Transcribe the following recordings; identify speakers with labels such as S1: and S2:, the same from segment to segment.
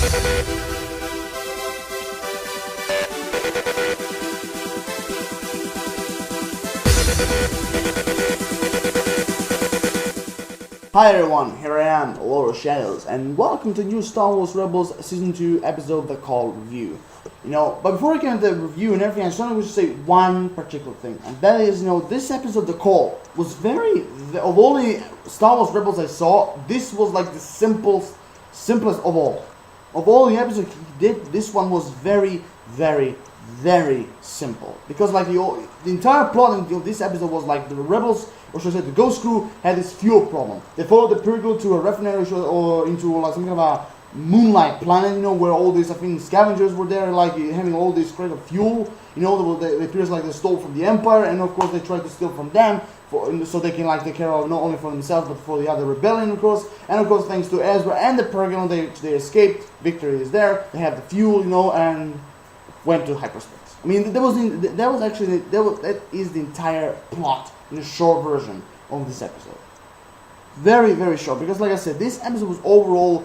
S1: Hi everyone, here I am, Lord of Shadows, and welcome to new Star Wars Rebels Season 2 episode The Call Review. But before I get into the review and everything, I just wanted to say one particular thing, and that is, this episode, The Call, was of all the Star Wars Rebels I saw, this was like the simplest of all. Of all the episodes he did, this one was very, very, very simple. Because like the entire plot of this episode was like the Rebels, or should I say the Ghost Crew, had this fuel problem. They followed the Purgle to a refinery or into like some kind of a moonlight planet, where all these, I think, scavengers were there, like having all this crate of fuel. They appears like they stole from the Empire, and of course they tried to steal from them, so they can like take care of not only for themselves but for the other rebellion, of course. And of course, thanks to Ezra and the Purgle, they escaped. Victory is there. They have the fuel, and went to hyperspace. I mean, that is the entire plot in a short version of this episode. Very, very short, because like I said, this episode was overall,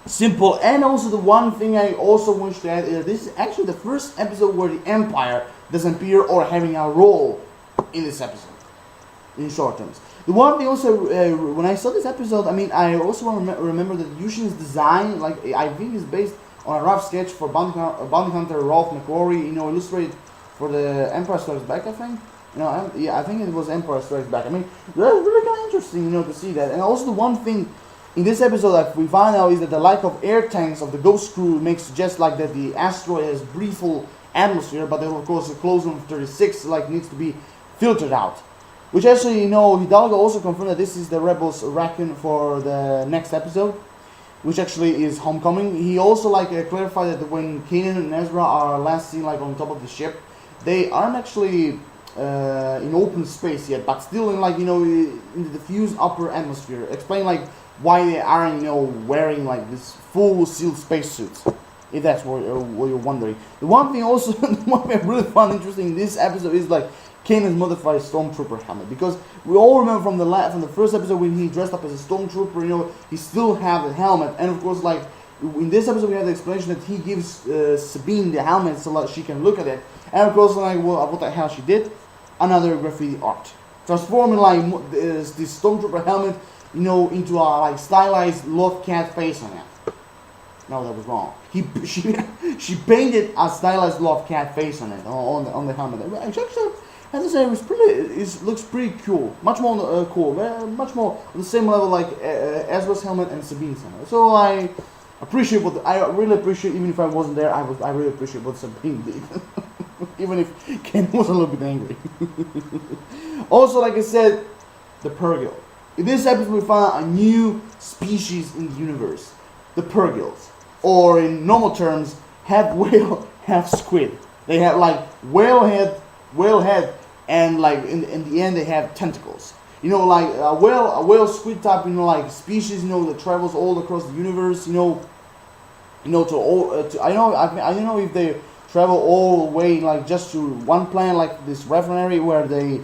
S1: simple. And also the one thing I also wish to add is this is actually the first episode where the Empire doesn't appear or having a role in this episode, in short terms. The one thing also, when I saw this episode, I also want to remember that Yushin's design, I think, is based on a rough sketch for bounty hunter Ralph McQuarrie, illustrated for the Empire Strikes Back, I think. I think it was Empire Strikes Back. That's really kind of interesting, to see that. And also the one thing in this episode that we find out is that the lack of air tanks of the Ghost Crew makes suggest like that the asteroid has breathable atmosphere, but then of course the closure 36 needs to be filtered out. Which actually, Hidalgo also confirmed that this is the Rebels' raccoon for the next episode, which actually is Homecoming. He also clarified that when Kanan and Ezra are last seen on top of the ship, they aren't actually in open space yet, but still in in the diffused upper atmosphere. Explain why they aren't wearing this full sealed spacesuits, if that's what you're wondering. The one thing also, the one thing I really found interesting in this episode is Kanan's modified stormtrooper helmet, because we all remember from the first episode when he dressed up as a stormtrooper, he still had the helmet, and of course in this episode we have the explanation that he gives Sabine the helmet so that she can look at it, and of course what the hell she did? Another graffiti art, transforming this stormtrooper helmet into a stylized love cat face on it. No, that was wrong. She painted a stylized love cat face on it on the helmet. Actually, I have to say, it looks pretty cool. Much more cool. Much more on the same level like Ezra's helmet and Sabine's helmet. So I really appreciate, even if I wasn't there, I really appreciate what Sabine did. Even if Ken was a little bit angry. Also, like I said, the Purgle. In this episode, we found a new species in the universe, the Purgles, or in normal terms, half whale, half squid. They have whale head, and in the end they have tentacles. A whale squid type, species, that travels all across the universe. I don't know if they travel all the way just to one planet, this refinery where they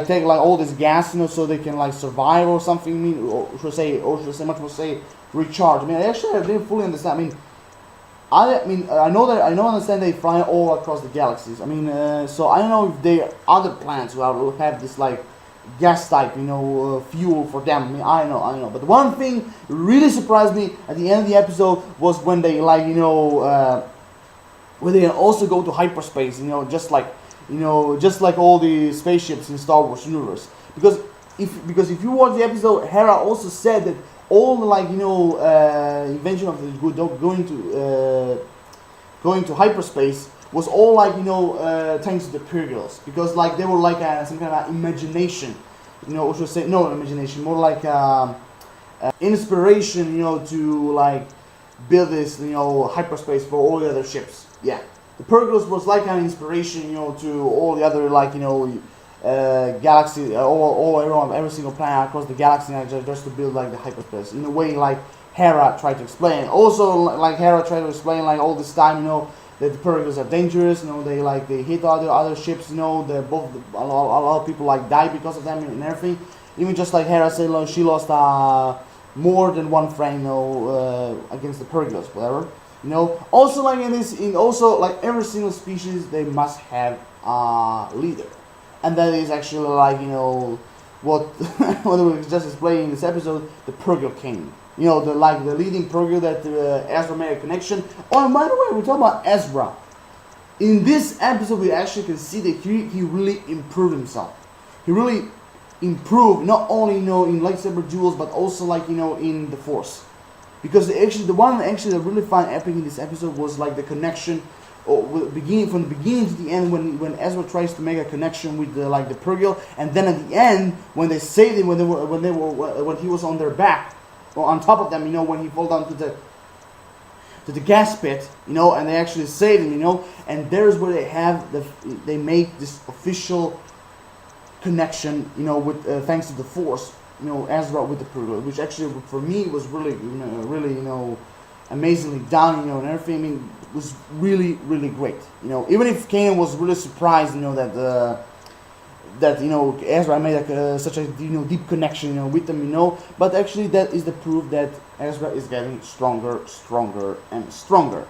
S1: take all this gas, so they can survive or something. Or should I say much more say recharge. I didn't fully understand. I understand they fly all across the galaxies. So I don't know if there are other planets who have this gas type, fuel for them. I know. But the one thing really surprised me at the end of the episode was when they where they also go to hyperspace. Just like all the spaceships in Star Wars universe. Because if you watch the episode, Hera also said that all the invention of the going to hyperspace was all thanks to the Purgles, because they were some kind of imagination, or should I say no imagination, more inspiration, to build this hyperspace for all the other ships. Yeah, the Purgles was an inspiration, to all the other galaxy, every single planet across the galaxy, just to build the hyperspace in a way Hera tried to explain. Also, Hera tried to explain all this time, that the Purgles are dangerous. They hit other ships. A lot of people die because of them and everything. Even just Hera said, she lost more than one friend, against the Purgles, whatever. Also like also like every single species, they must have a leader, and that is actually like what what we just explained in this episode, the Purgle King. The leading Purgle that Ezra made a connection. Oh, and by the way, we're talking about Ezra. In this episode, we actually can see that he really improved himself. He really improved not only in lightsaber duels, but also like in the Force. Because actually the one that really found epic in this episode was like the connection, from the beginning to the end, when Ezra tries to make a connection with the Purgle, and then at the end when they saved him, when he was on their back or on top of them, when he fell down to the gas pit, and they actually saved him, and there's where they make this official connection, with thanks to the Force. Ezra with the Purgle, which actually for me was really, amazingly done, and everything. I mean, was really, really great. Even if Kanan was really surprised, that Ezra made such a deep connection, with them, But actually, that is the proof that Ezra is getting stronger, and stronger.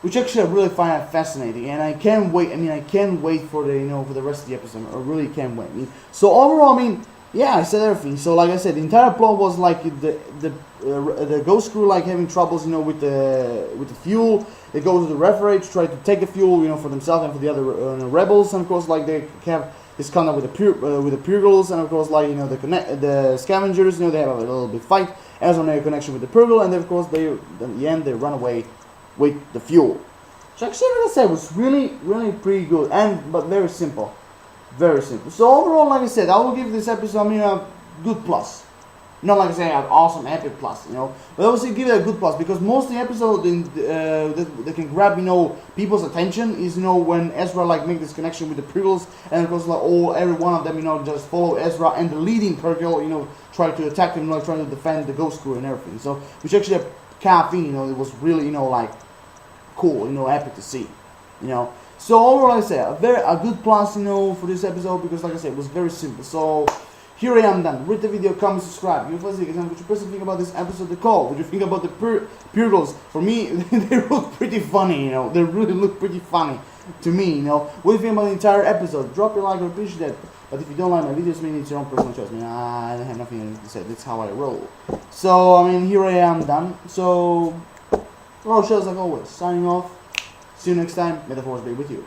S1: Which actually I really find fascinating, and I can't wait. I can't wait for the rest of the episode. I really can't wait. So overall, yeah, I said everything. So like I said, the entire plot was like the ghost crew having troubles, with the fuel. They go to the refrigerator to try to take the fuel, for themselves and for the other rebels, and of course they have this contact with the Purgles, and of course the scavengers, they have a little bit fight. Ezra made a connection with the Purgle, and then of course in the end they run away with the fuel. So actually, like I said, was really, really pretty good, but very simple. Very simple. So overall, like I said, I will give this episode a good plus. Not like I say an awesome epic plus, but I will say give it a good plus, because most of the episode that can grab people's attention is when Ezra make this connection with the Purgles, and of course every one of them just follow Ezra, and the leading Purgle try to attack him, trying to defend the ghost crew and everything. So which actually a kind of thing, it was really cool, epic to see, So overall, like I say, a good plus, for this episode, because like I said, it was very simple. So here I am done. Rate the video, comment, subscribe. What you personally think about this episode, the call? What do you think about the Purgles? For me, they look pretty funny, They really look pretty funny to me, What do you think about the entire episode? Drop your like, I appreciate that. But if you don't like my videos, it's your own personal choice. I have nothing to say. That's how I roll. So, here I am done. So, Rochelle, like always, signing off. See you next time. May the Force be with you.